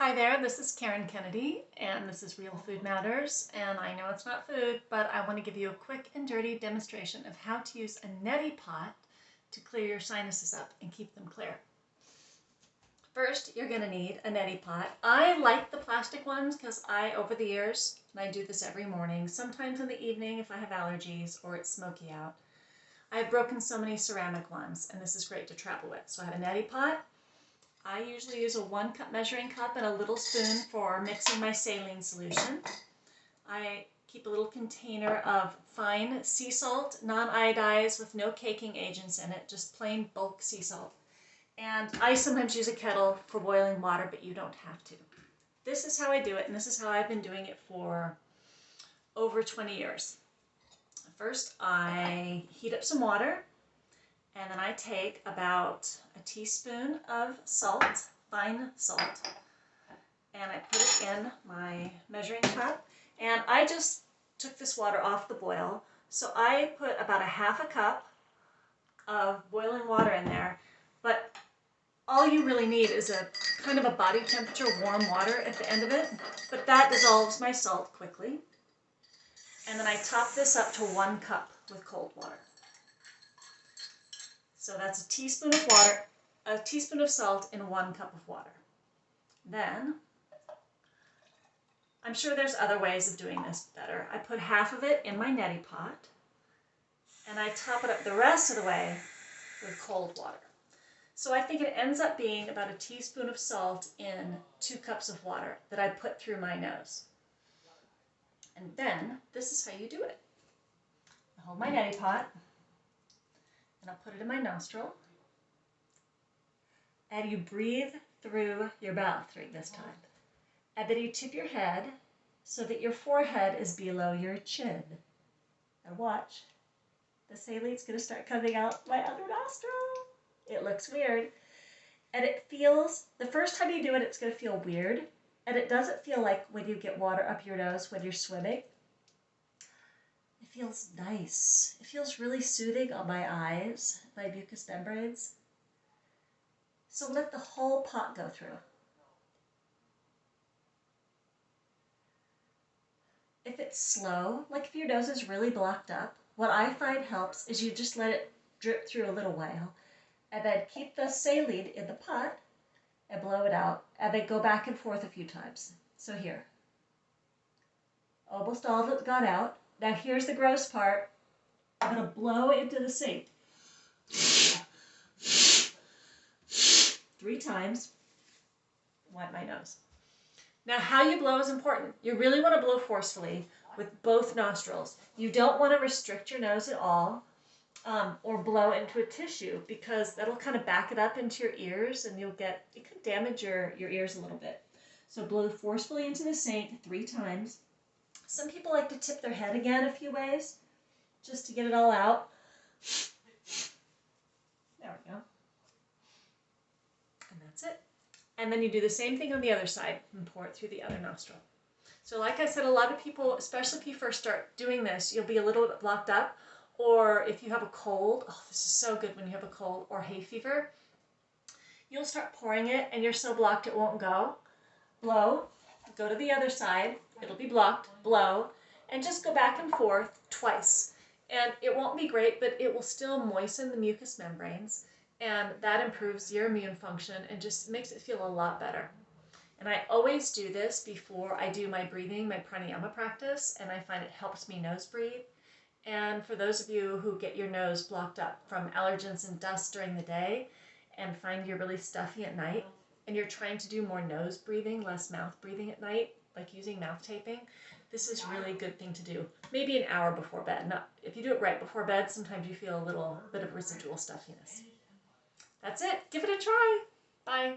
Hi there, this is Karen Kennedy, and this is Real Food Matters, and I know it's not food, but I want to give you a quick and dirty demonstration of how to use a neti pot to clear your sinuses up and keep them clear. First, you're going to need a neti pot. I like the plastic ones because over the years, and I do this every morning, sometimes in the evening if I have allergies or it's smoky out, I've broken so many ceramic ones, and this is great to travel with. So I have a neti pot. I usually use a 1-cup measuring cup and a little spoon for mixing my saline solution. I keep a little container of fine sea salt, non-iodized with no caking agents in it, just plain bulk sea salt. And I sometimes use a kettle for boiling water, but you don't have to. This is how I do it, and this is how I've been doing it for over 20 years. First, I heat up some water. And then I take about a teaspoon of salt, fine salt, and I put it in my measuring cup. And I just took this water off the boil. So I put about a half a cup of boiling water in there. But all you really need is a kind of a body temperature warm water at the end of it. But that dissolves my salt quickly. And then I top this up to 1 cup with cold water. So that's a teaspoon of water, a teaspoon of salt in 1 cup of water. Then, I'm sure there's other ways of doing this better. I put half of it in my neti pot, and I top it up the rest of the way with cold water. So I think it ends up being about a teaspoon of salt in 2 cups of water that I put through my nose. And then, this is how you do it. I hold my neti pot, and I'll put it in my nostril. And you breathe through your mouth this time. And then you tip your head so that your forehead is below your chin. And watch, the saline's going to start coming out my other nostril. It looks weird. And it feels, the first time you do it, it's going to feel weird. And it doesn't feel like when you get water up your nose when you're swimming. It feels nice. It feels really soothing on my eyes, my mucous membranes. So let the whole pot go through. If it's slow, like if your nose is really blocked up, what I find helps is you just let it drip through a little while, and then keep the saline in the pot and blow it out, and then go back and forth a few times. So here, almost all of it got out. Now here's the gross part. I'm going to blow into the sink 3 times. Wipe my nose. Now how you blow is important. You really want to blow forcefully with both nostrils. You don't want to restrict your nose at all or blow into a tissue, because that'll kind of back it up into your ears and it could damage your ears a little bit. So blow forcefully into the sink 3 times. Some people like to tip their head again a few ways, just to get it all out. There we go. And that's it. And then you do the same thing on the other side and pour it through the other nostril. So like I said, a lot of people, especially if you first start doing this, you'll be a little bit blocked up. Or if you have a cold, oh, this is so good when you have a cold or hay fever, you'll start pouring it and you're so blocked it won't go. Blow, go to the other side. It'll be blocked, blow, and just go back and forth twice. And it won't be great, but it will still moisten the mucous membranes, and that improves your immune function and just makes it feel a lot better. And I always do this before I do my breathing, my pranayama practice, and I find it helps me nose breathe. And for those of you who get your nose blocked up from allergens and dust during the day and find you're really stuffy at night, and you're trying to do more nose breathing, less mouth breathing at night, like using mouth taping, this is really a good thing to do. Maybe an hour before bed. If you do it right before bed, sometimes you feel a little bit of residual stuffiness. That's it. Give it a try. Bye.